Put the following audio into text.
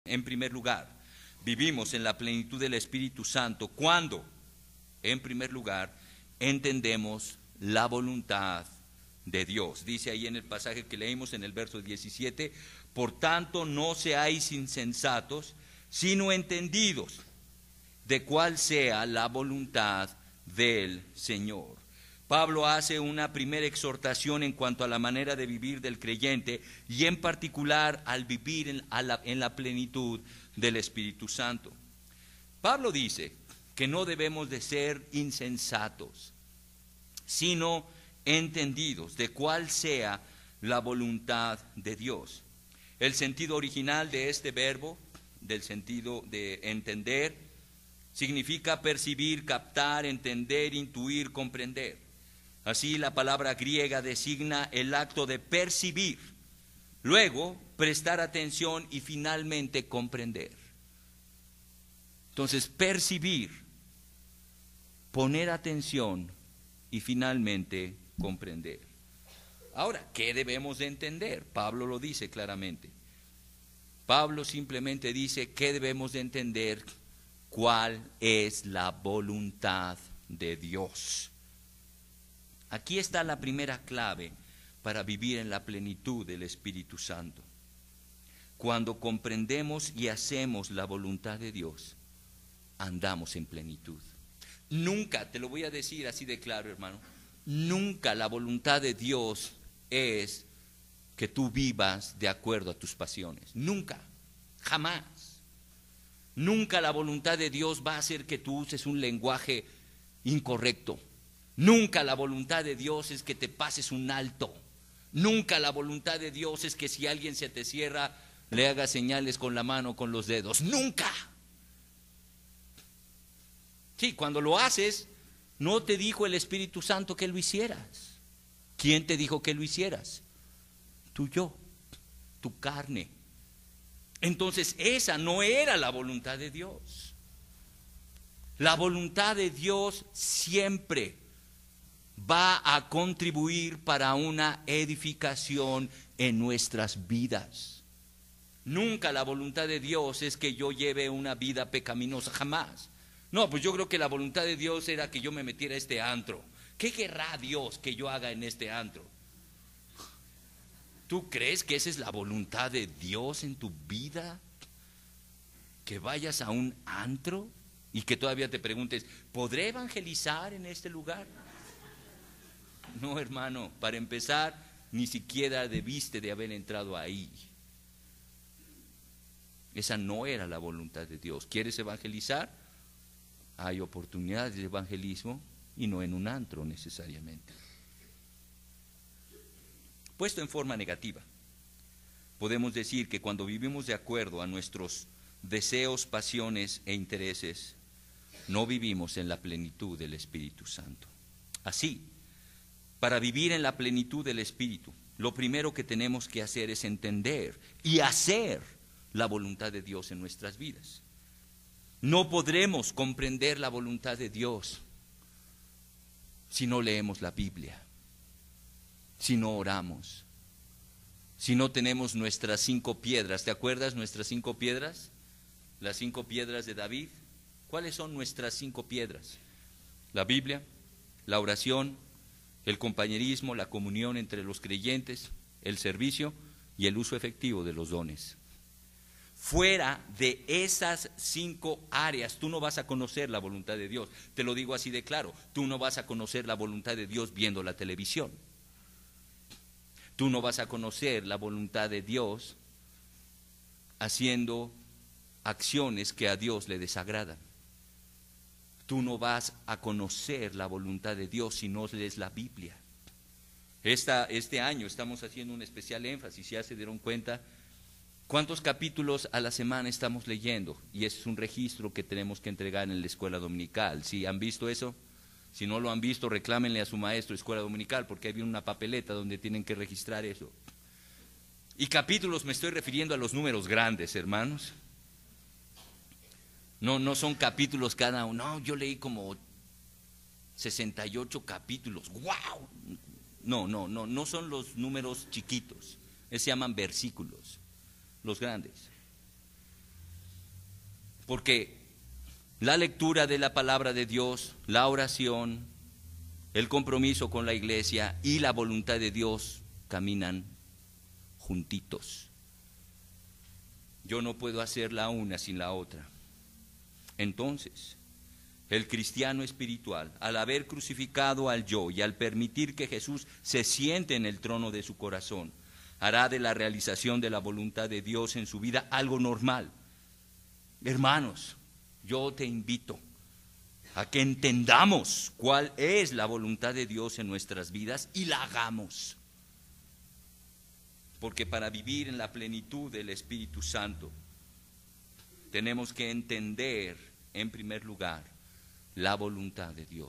En primer lugar, vivimos en la plenitud del Espíritu Santo cuando, en primer lugar, entendemos la voluntad de Dios. Dice ahí en el pasaje que leímos en el verso 17, por tanto no seáis insensatos, sino entendidos de cuál sea la voluntad del Señor. Pablo hace una primera exhortación en cuanto a la manera de vivir del creyente y en particular al vivir en la plenitud del Espíritu Santo. Pablo dice que no debemos de ser insensatos, sino entendidos de cuál sea la voluntad de Dios. El sentido original de este verbo, del sentido de entender, significa percibir, captar, entender, intuir, comprender. Así la palabra griega designa el acto de percibir, luego prestar atención y finalmente comprender. Entonces, percibir, poner atención y finalmente comprender. Ahora, ¿qué debemos de entender? Pablo lo dice claramente. Pablo simplemente dice que debemos de entender cuál es la voluntad de Dios. Aquí está la primera clave para vivir en la plenitud del Espíritu Santo. Cuando comprendemos y hacemos la voluntad de Dios, andamos en plenitud. Nunca, te lo voy a decir así de claro, hermano, nunca la voluntad de Dios es que tú vivas de acuerdo a tus pasiones. Nunca, jamás. Nunca la voluntad de Dios va a hacer que tú uses un lenguaje incorrecto. Nunca la voluntad de Dios es que te pases un alto. Nunca la voluntad de Dios es que si alguien se te cierra, le hagas señales con la mano o con los dedos. Nunca. Sí, cuando lo haces, no te dijo el Espíritu Santo que lo hicieras. ¿Quién te dijo que lo hicieras? Tu yo, tu carne. Entonces esa no era la voluntad de Dios. La voluntad de Dios siempre va a contribuir para una edificación en nuestras vidas. Nunca la voluntad de Dios es que yo lleve una vida pecaminosa, jamás. No, pues yo creo que la voluntad de Dios era que yo me metiera a este antro. ¿Qué querrá Dios que yo haga en este antro? ¿Tú crees que esa es la voluntad de Dios en tu vida? ¿Que vayas a un antro y que todavía te preguntes, ¿podré evangelizar en este lugar? No, hermano, para empezar, ni siquiera debiste de haber entrado ahí. Esa no era la voluntad de Dios. ¿Quieres evangelizar? Hay oportunidades de evangelismo y no en un antro necesariamente. Puesto en forma negativa, podemos decir que cuando vivimos de acuerdo a nuestros deseos, pasiones e intereses, no vivimos en la plenitud del Espíritu Santo. Así, para vivir en la plenitud del Espíritu, lo primero que tenemos que hacer es entender y hacer la voluntad de Dios en nuestras vidas. No podremos comprender la voluntad de Dios si no leemos la Biblia, si no oramos, si no tenemos nuestras 5 piedras. ¿Te acuerdas nuestras 5 piedras? Las 5 piedras de David. ¿Cuáles son nuestras 5 piedras? La Biblia, la oración, el compañerismo, la comunión entre los creyentes, el servicio y el uso efectivo de los dones. Fuera de esas 5 áreas, tú no vas a conocer la voluntad de Dios. Te lo digo así de claro, tú no vas a conocer la voluntad de Dios viendo la televisión. Tú no vas a conocer la voluntad de Dios haciendo acciones que a Dios le desagradan. Tú no vas a conocer la voluntad de Dios si no lees la Biblia. Este año estamos haciendo un especial énfasis, ya se dieron cuenta cuántos capítulos a la semana estamos leyendo, y ese es un registro que tenemos que entregar en la escuela dominical. ¿Sí han visto eso? Si no lo han visto, reclámenle a su maestro de escuela dominical, porque ahí viene una papeleta donde tienen que registrar eso. Y capítulos, me estoy refiriendo a los números grandes, hermanos. No son capítulos cada uno. No, yo leí como 68 capítulos. ¡Wow! No son los números chiquitos. Se llaman versículos, los grandes. Porque la lectura de la palabra de Dios, la oración, el compromiso con la iglesia y la voluntad de Dios caminan juntitos. Yo no puedo hacer la una sin la otra. Entonces, el cristiano espiritual, al haber crucificado al yo y al permitir que Jesús se siente en el trono de su corazón, hará de la realización de la voluntad de Dios en su vida algo normal. Hermanos, yo te invito a que entendamos cuál es la voluntad de Dios en nuestras vidas y la hagamos. Porque para vivir en la plenitud del Espíritu Santo, tenemos que entender, en primer lugar, la voluntad de Dios.